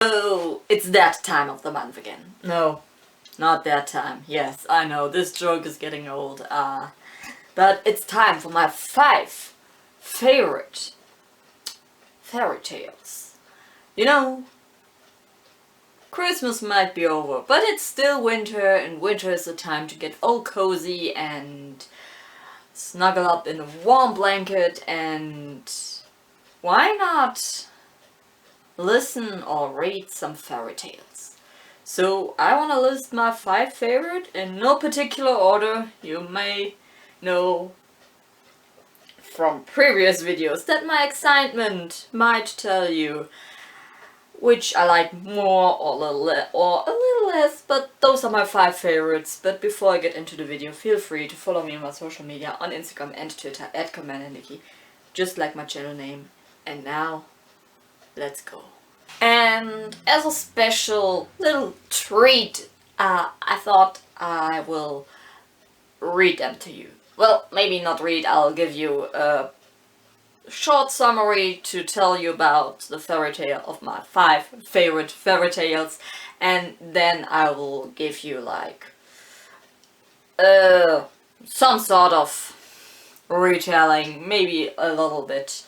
Oh, it's that time of the month again. No, not that time. Yes, I know, this joke is getting old. But it's time for my 5 favorite fairy tales. You know, Christmas might be over, but it's still winter, and winter is the time to get all cozy and snuggle up in a warm blanket, and why not listen or read some fairy tales? So I want to list my 5 favorite in no particular order. You may know from previous videos that my excitement might tell you which I like more or a little less, but those are my 5 favorites. But before I get into the video, feel free to follow me on my social media on Instagram and Twitter at CommanderNici, just like my channel name. And now, let's go. And as a special little treat, I thought I will read them to you. Well, maybe not read, I'll give you a short summary to tell you about the fairy tale of my 5 favorite fairy tales, and then I will give you like some sort of retelling, maybe a little bit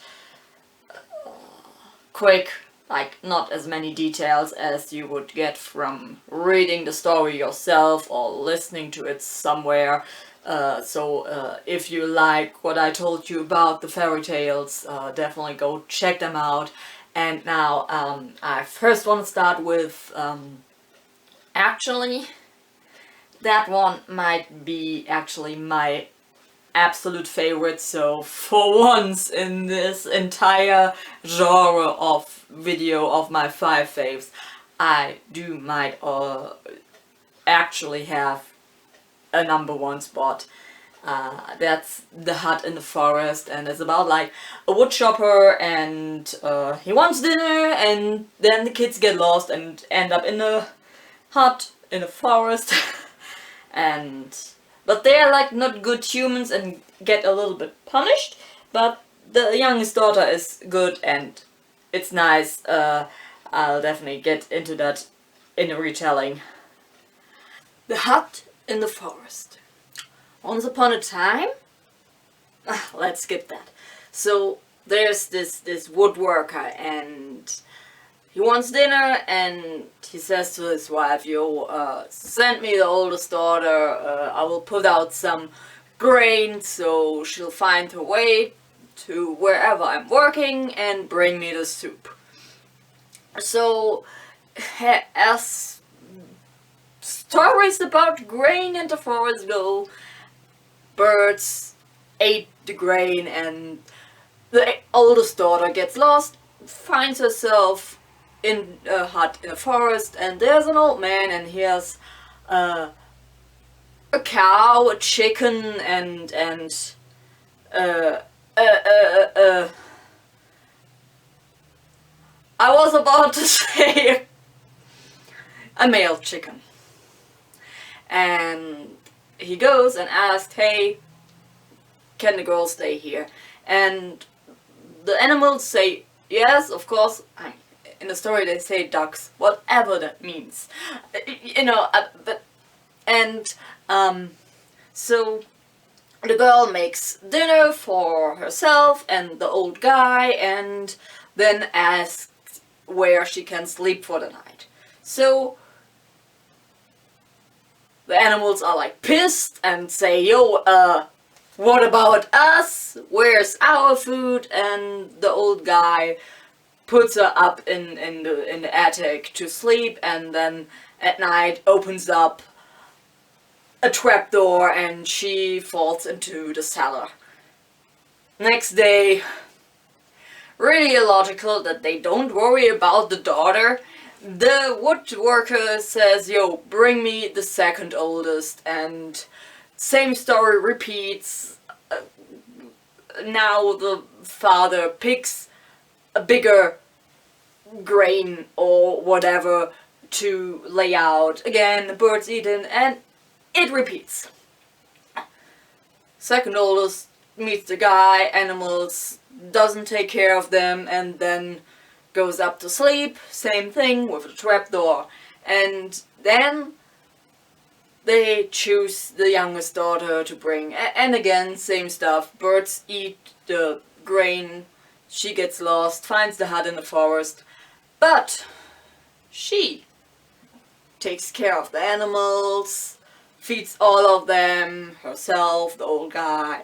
quick, like not as many details as you would get from reading the story yourself or listening to it somewhere. So if you like what I told you about the fairy tales, definitely go check them out. And now I first want to start with, actually, that one might be actually my absolute favorite. So for once in this entire genre of video of my 5 faves, I might actually have a number 1 spot. That's The Hut in the Forest, and it's about like a woodchopper, and he wants dinner, and then the kids get lost and end up in a hut in a forest. But they're like not good humans and get a little bit punished, but the youngest daughter is good and it's nice. I'll definitely get into that in a retelling. The Hut in the Forest. Once upon a time, let's skip that. So there's this woodworker, and he wants dinner, and he says to his wife, "Yo, send me the oldest daughter. I will put out some grain so she'll find her way to wherever I'm working and bring me the soup." So as stories about grain in the forest go, birds ate the grain, and the oldest daughter gets lost, finds herself in a hut in a forest, and there's an old man, and he has a cow, a chicken, and I was about to say a male chicken. And he goes and asks, "Hey, can the girl stay here?" And the animals say, "Yes, of course." In the story they say ducks, whatever that means. You know, so the girl makes dinner for herself and the old guy, and then asks where she can sleep for the night. So the animals are like pissed and say, "Yo, what about us? Where's our food?" And the old guy puts her up in the attic to sleep, and then at night opens up a trapdoor and she falls into the cellar. Next day, really illogical that they don't worry about the daughter. The woodworker says, "Yo, bring me the second oldest," and same story repeats. Now the father picks a bigger grain or whatever to lay out. Again, the bird's eaten, and it repeats. Second oldest meets the guy, animals, doesn't take care of them, and then goes up to sleep, same thing with a trapdoor. And then they choose the youngest daughter to bring, and again, same stuff. Birds eat the grain, she gets lost, finds the hut in the forest, but she takes care of the animals, feeds all of them, herself, the old guy.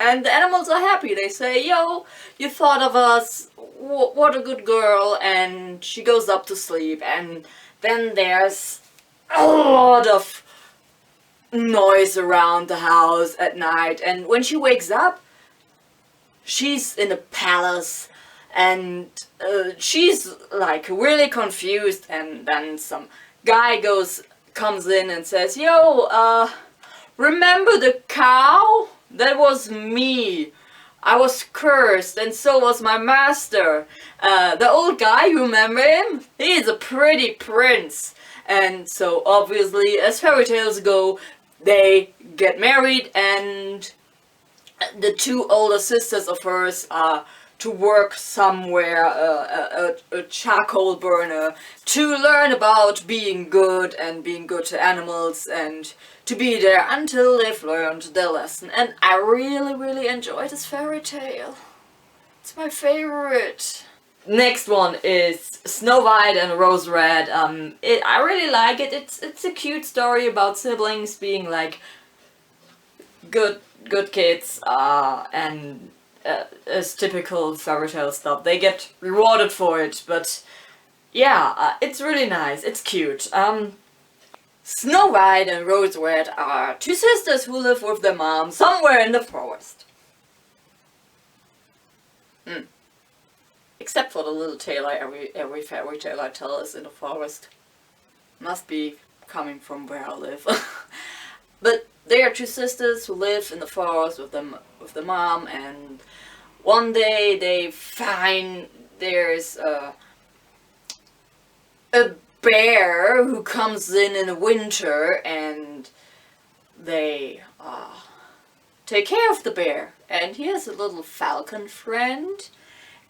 And the animals are happy. They say, yo, you thought of us, what a good girl. And she goes up to sleep, and then there's a lot of noise around the house at night. And when she wakes up, she's in a palace, and she's like really confused. And then some guy comes in and says, yo, remember the cow? That was me. I was cursed, and so was my master. The old guy, you remember him? He is a pretty prince. And so obviously, as fairy tales go, they get married, and the two older sisters of hers are to work somewhere, a charcoal burner, to learn about being good and being good to animals, and to be there until they've learned their lesson. And I really, really enjoy this fairy tale. It's my favorite. Next one is Snow White and Rose Red. I really like it. It's a cute story about siblings being like good kids, and as typical fairy tale stuff. They get rewarded for it, but yeah, it's really nice. It's cute. Snow White and Rose Red are two sisters who live with their mom somewhere in the forest. Except for the little tailor, every fairy tale I tell is in the forest. Must be coming from where I live. But they are two sisters who live in the forest with the mom, and one day they find there's a bear who comes in the winter, and they take care of the bear. And he has a little falcon friend,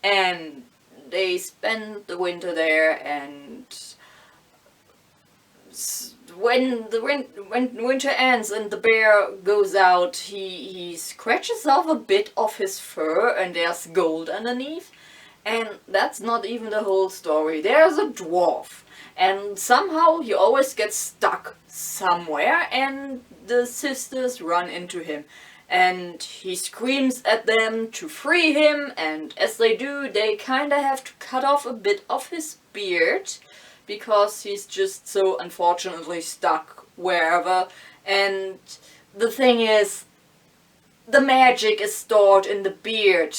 and they spend the winter there. And when winter ends and the bear goes out, he scratches off a bit of his fur, and there's gold underneath. And that's not even the whole story. There's a dwarf, and somehow he always gets stuck somewhere, and the sisters run into him. And he screams at them to free him, and as they do, they kinda have to cut off a bit of his beard, because he's just so unfortunately stuck wherever. And the thing is, the magic is stored in the beard.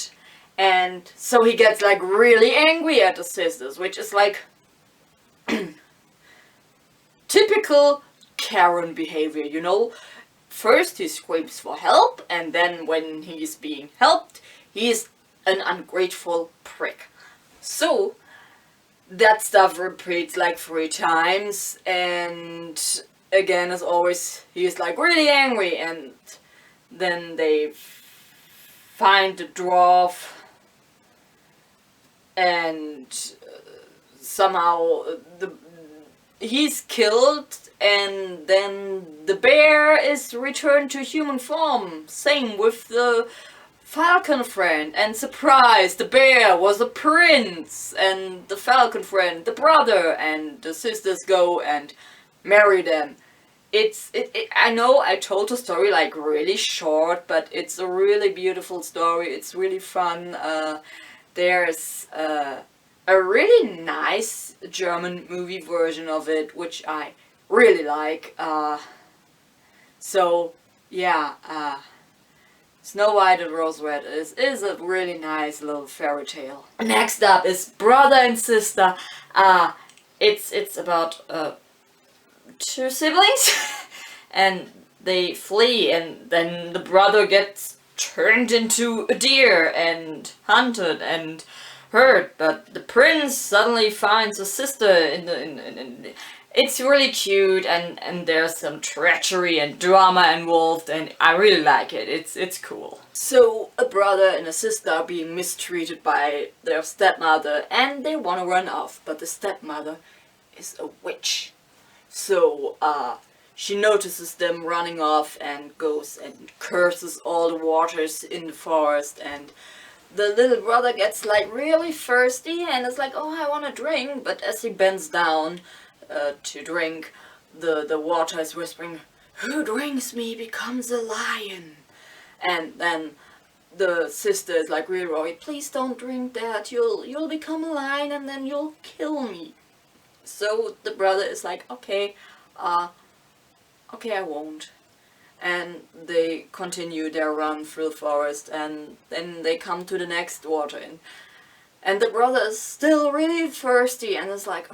And so he gets like really angry at the sisters, which is like typical Karen behavior, you know? First he screams for help, and then when he's being helped, he's an ungrateful prick. So that stuff repeats like 3 times, and again, as always, he's like really angry. And then they find the dwarf, and somehow he's killed, and then the bear is returned to human form. Same with the falcon friend, and surprise, the bear was a prince, and the falcon friend the brother, and the sisters go and marry them. I know I told the story like really short, but it's a really beautiful story. It's really fun. There's a really nice German movie version of it, which I really like. So yeah, Snow White and Rose Red is a really nice little fairy tale. Next up is Brother and Sister. It's about 2 siblings, and they flee, and then the brother gets turned into a deer and hunted, and hurt, but the prince suddenly finds a sister it's really cute, and there's some treachery and drama involved, and I really like it. It's cool. So a brother and a sister are being mistreated by their stepmother, and they want to run off, but the stepmother is a witch. So she notices them running off and goes and curses all the waters in the forest, and the little brother gets like really thirsty and is like, oh, I want to drink, but as he bends down to drink, the water is whispering, who drinks me becomes a lion. And then the sister is like really worried, please don't drink that, you'll become a lion and then you'll kill me. So the brother is like, okay, I won't. And they continue their run through the forest, and then they come to the next water, and the brother is still really thirsty and is like,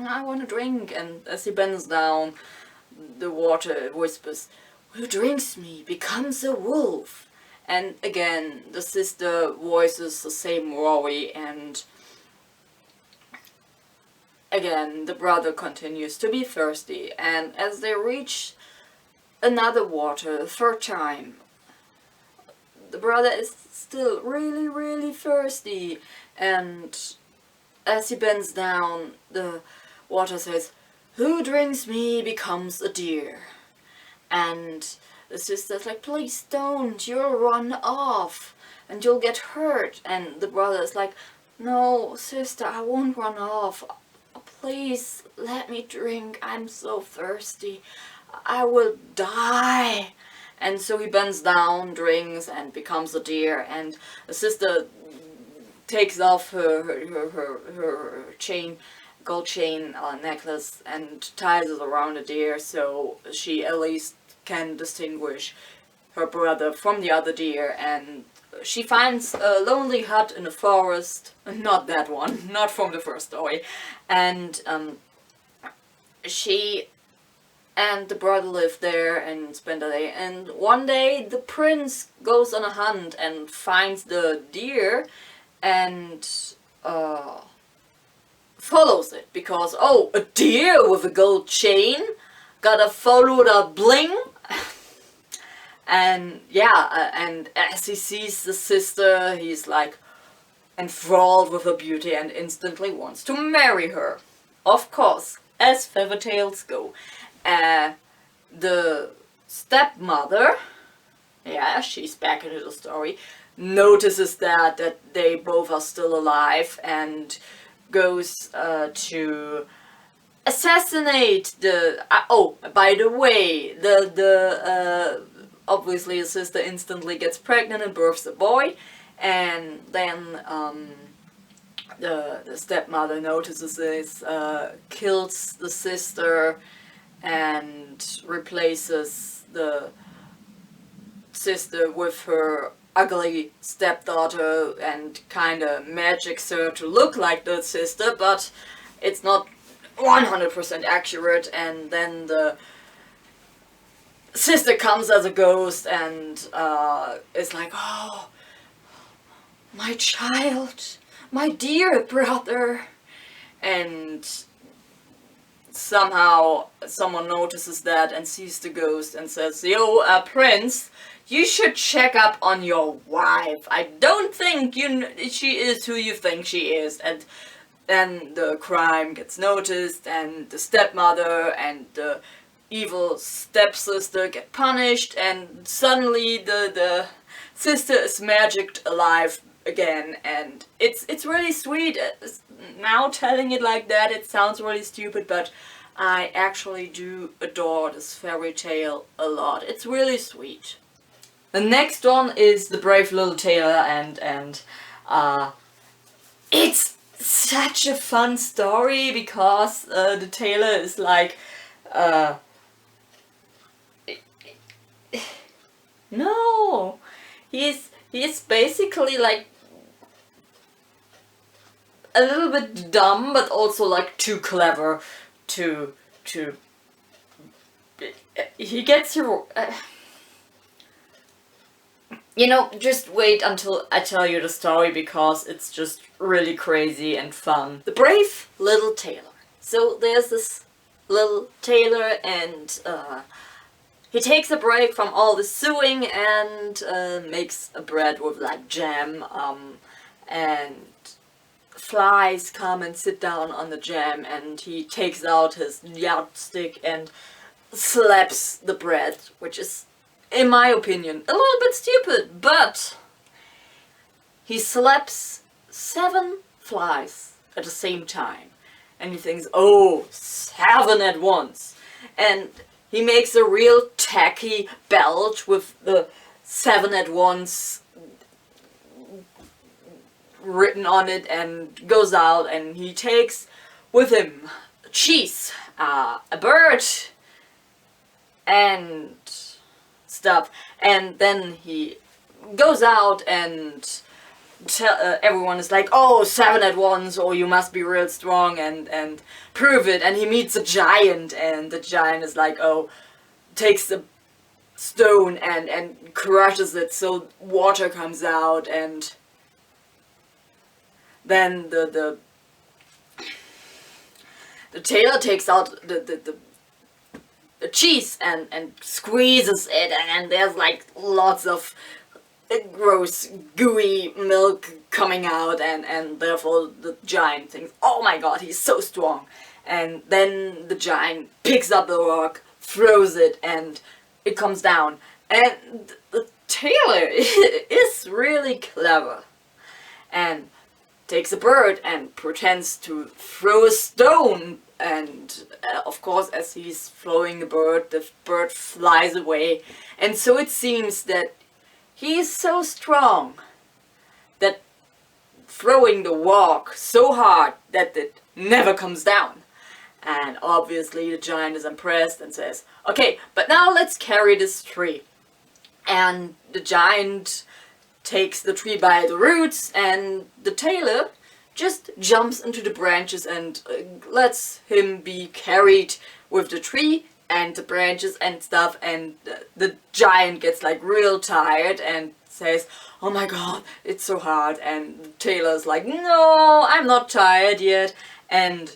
I want to drink. And as he bends down, the water whispers, who drinks me becomes a wolf. And again the sister voices the same worry, and again the brother continues to be thirsty. And as they reach another water, the third time, the brother is still really, really thirsty, and as he bends down, the water says, who drinks me becomes a deer. And the sister's like, please don't, you'll run off and you'll get hurt. And the brother is like, no sister, I won't run off, please let me drink, I'm so thirsty, I will die. And so he bends down, drinks, and becomes a deer. And the sister takes off her chain, gold chain necklace, and ties it around the deer, so she at least can distinguish her brother from the other deer. And she finds a lonely hut in the forest, not that one, not from the first story, and she and the brother live there and spend the day. And one day the prince goes on a hunt and finds the deer and follows it, because, oh, a deer with a gold chain, gotta follow the bling. And yeah, and as he sees the sister, he's like enthralled with her beauty and instantly wants to marry her. Of course, as Fairytales go. The stepmother, yeah, she's back into the story, notices that they both are still alive and goes to assassinate the... oh, by the way, obviously the sister instantly gets pregnant and births a boy, and then the stepmother notices this, kills the sister, and replaces the sister with her ugly stepdaughter and kinda magics her to look like the sister, but it's not 100% accurate. And then the sister comes as a ghost and is like, oh, my child, my dear brother. And somehow someone notices that and sees the ghost and says, yo, prince, you should check up on your wife. I don't think she is who you think she is. And then the crime gets noticed, and the stepmother and the evil stepsister get punished, and suddenly the sister is magicked alive again. And it's really sweet. Now telling it like that, it sounds really stupid, but I actually do adore this fairy tale a lot. It's really sweet. The next one is The Brave Little Tailor, and it's such a fun story, because the tailor is like, no, he's basically like a little bit dumb, but also like too clever to he gets your You know, just wait until I tell you the story because it's just really crazy and fun. The brave little tailor. So there's this little tailor and he takes a break from all the sewing and makes a bread with like jam and flies come and sit down on the jam, and he takes out his yardstick and slaps the bread, which is, in my opinion, a little bit stupid, but he slaps 7 flies at the same time. And he thinks, oh, 7 at once. And he makes a real tacky belt with the 7 at once written on it and goes out, and he takes with him cheese, a bird, and stuff. And then he goes out and everyone is like, oh, 7 at once, or you must be real strong and prove it. And he meets a giant, and the giant is like, oh, takes the stone and crushes it so water comes out, and then the tailor takes out the cheese and squeezes it, and there's like lots of gross gooey milk coming out, and therefore the giant thinks, oh my god, he's so strong. And then the giant picks up the rock, throws it, and it comes down. And the tailor is really clever and takes a bird and pretends to throw a stone, and of course, as he's throwing the bird flies away. And so it seems that he is so strong that throwing the rock so hard that it never comes down. And obviously the giant is impressed and says, okay, but now let's carry this tree. And the giant takes the tree by the roots, and the tailor just jumps into the branches and lets him be carried with the tree and the branches and stuff. And the giant gets like real tired and says, oh my god, it's so hard. And the tailor's like, no, I'm not tired yet. And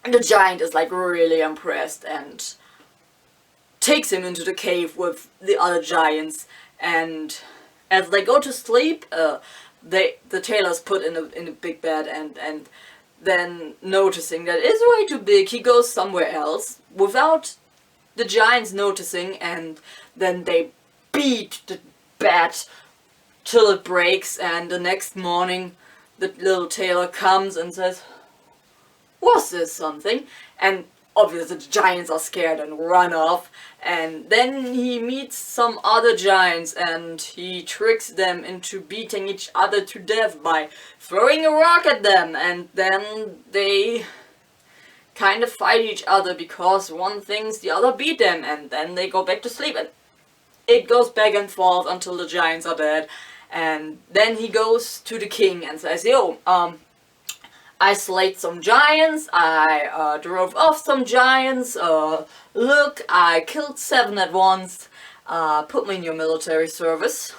the giant is like really impressed and takes him into the cave with the other giants. And as they go to sleep, the tailor's put in a big bed, and then noticing that it's way too big, he goes somewhere else without the giants noticing, and then they beat the bed till it breaks. And the next morning the little tailor comes and says, was this something? And obviously the giants are scared and run off. And then he meets some other giants, and he tricks them into beating each other to death by throwing a rock at them. And then they kind of fight each other because one thinks the other beat them, and then they go back to sleep. And it goes back and forth until the giants are dead. And then he goes to the king and says, yo, I slayed some giants, I drove off some giants, look, I killed 7 at once, put me in your military service.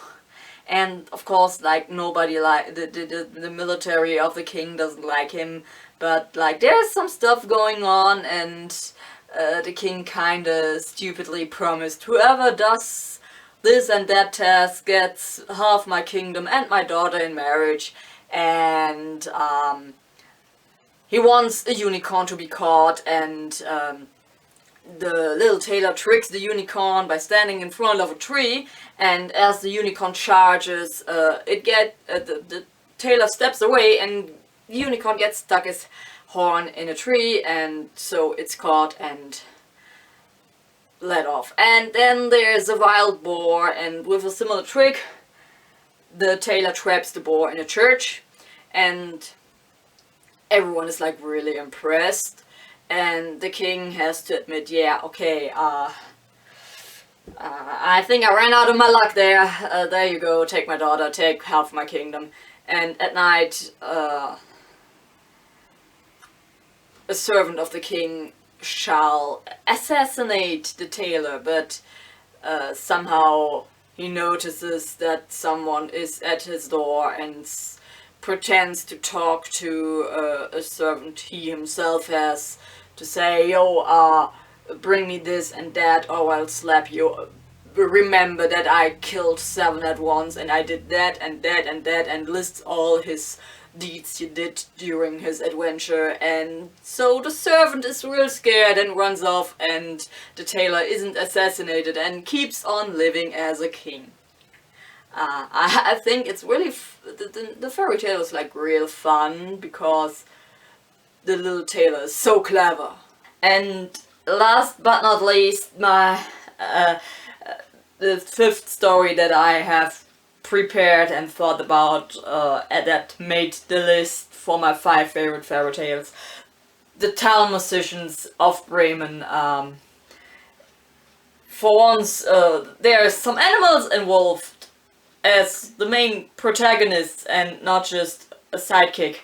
And of course, like, nobody like, the military of the king doesn't like him, but like, there's some stuff going on, and the king kinda stupidly promised, whoever does this and that task gets half my kingdom and my daughter in marriage. And he wants a unicorn to be caught, and the little tailor tricks the unicorn by standing in front of a tree, and as the unicorn charges, the tailor steps away, and the unicorn gets stuck his horn in a tree, and so it's caught and let off. And then there's a wild boar, and with a similar trick, the tailor traps the boar in a church, and everyone is like really impressed, and the king has to admit, yeah, okay, I think I ran out of my luck there. There you go, take my daughter, take half my kingdom. And at night, a servant of the king shall assassinate the tailor, but somehow he notices that someone is at his door and pretends to talk to a servant he himself has, to say, yo, bring me this and that or I'll slap you. Remember that I killed 7 at once and I did that and that and that, and lists all his deeds he did during his adventure. And so the servant is real scared and runs off, and the tailor isn't assassinated and keeps on living as a king. I think it's really the fairy tale is like real fun because the little tailor is so clever. And last but not least, my the 5th story that I have prepared and thought about that made the list for my 5 favorite fairy tales. The Town Musicians of Bremen. For once, there's some animals involved as the main protagonists and not just a sidekick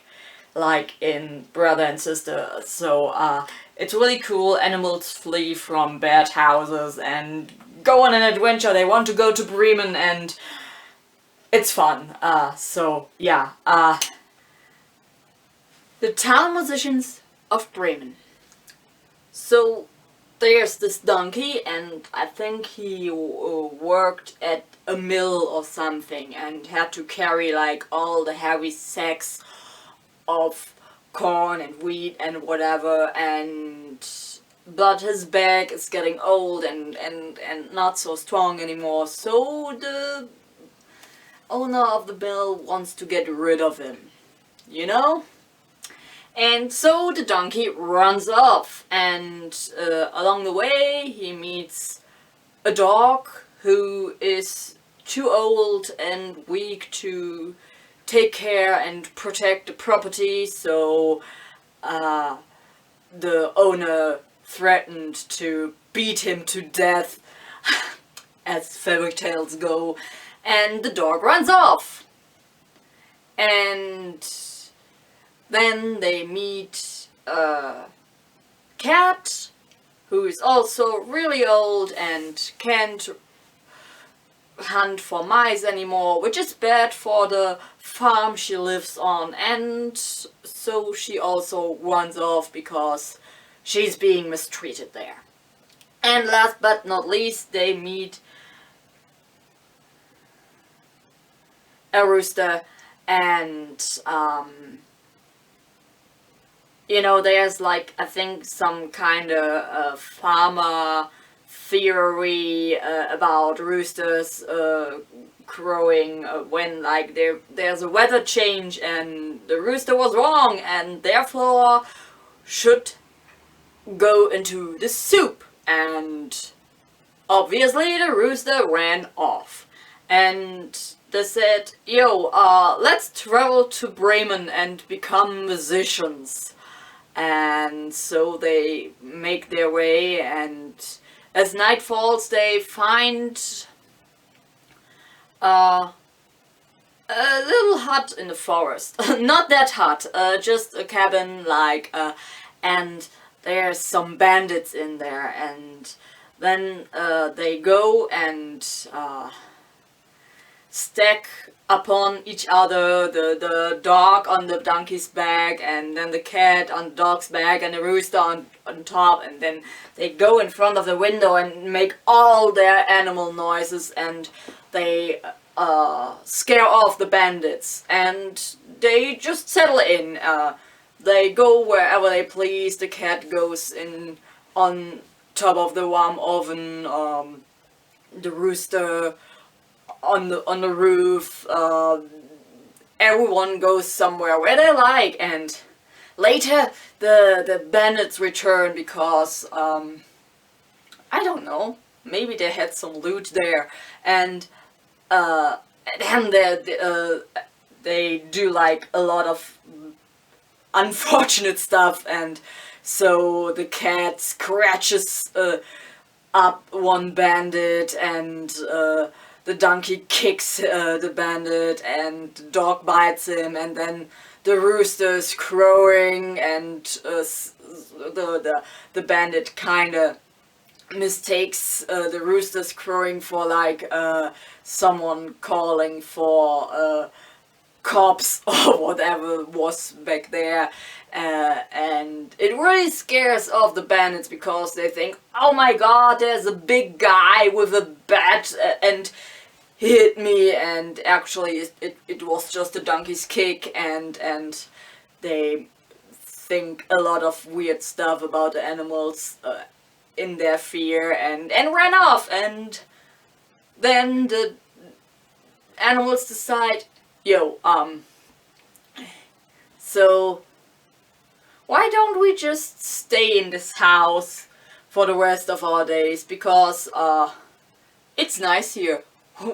like in Brother and Sister. So it's really cool. Animals flee from bad houses and go on an adventure. They want to go to Bremen and it's fun. So yeah. The Town Musicians of Bremen. So there's this donkey, and I think he worked at a mill or something and had to carry like all the heavy sacks of corn and wheat and whatever, but his back is getting old and not so strong anymore, so the owner of the mill wants to get rid of him, you know? And so the donkey runs off, and along the way he meets a dog who is too old and weak to take care and protect the property, so the owner threatened to beat him to death, as fairy tales go, and the dog runs off. And then they meet a cat who is also really old and can't hunt for mice anymore, which is bad for the farm she lives on, and so she also runs off because she's being mistreated there. And last but not least, they meet a rooster, and you know, there's like, I think, some kind of farmer theory about roosters crowing when like there's a weather change, and the rooster was wrong and therefore should go into the soup, and obviously the rooster ran off. And they said, yo, let's travel to Bremen and become musicians. And so they make their way, and as night falls they find a little hut in the forest. Not that hut, just a cabin, like, and there's some bandits in there, and then they go and stack upon each other, the dog on the donkey's back, and then the cat on the dog's back, and the rooster on top, and then they go in front of the window and make all their animal noises, and they scare off the bandits, and they just settle in. They go wherever they please. The cat goes in on top of the warm oven, the rooster on the roof. Everyone goes somewhere where they like, and later the bandits return because I don't know, maybe they had some loot there, and then they do like a lot of unfortunate stuff, and so the cat scratches up one bandit, and the donkey kicks the bandit, and the dog bites him, and then the rooster is crowing, and the bandit kinda mistakes the roosters crowing for like someone calling for cops or whatever was back there, and it really scares off the bandits because they think, oh my god, there's a big guy with a bat and he hit me, and actually it was just a donkey's kick, and they think a lot of weird stuff about the animals in their fear, and ran off, and then the animals decide, yo, so why don't we just stay in this house for the rest of our days, because it's nice here.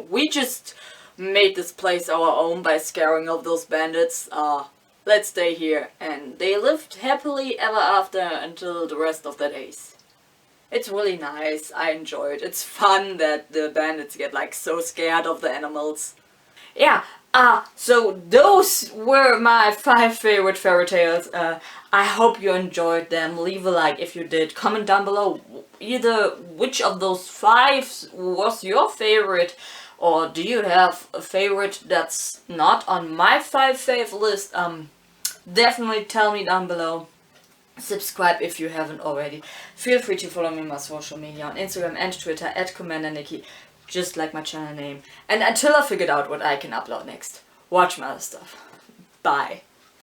We just made this place our own by scaring off those bandits. Let's stay here. And they lived happily ever after until the rest of their days. It's really nice. I enjoy it. It's fun that the bandits get like so scared of the animals. Yeah, so those were my 5 favorite fairy tales. I hope you enjoyed them. Leave a like if you did. Comment down below either which of those 5 was your favorite, or do you have a favorite that's not on my 5 fave list. Definitely tell me down below. Subscribe if you haven't already. Feel free to follow me on my social media on Instagram and Twitter at CommanderNici, just like my channel name. And until I figured out what I can upload next, watch my other stuff. Bye.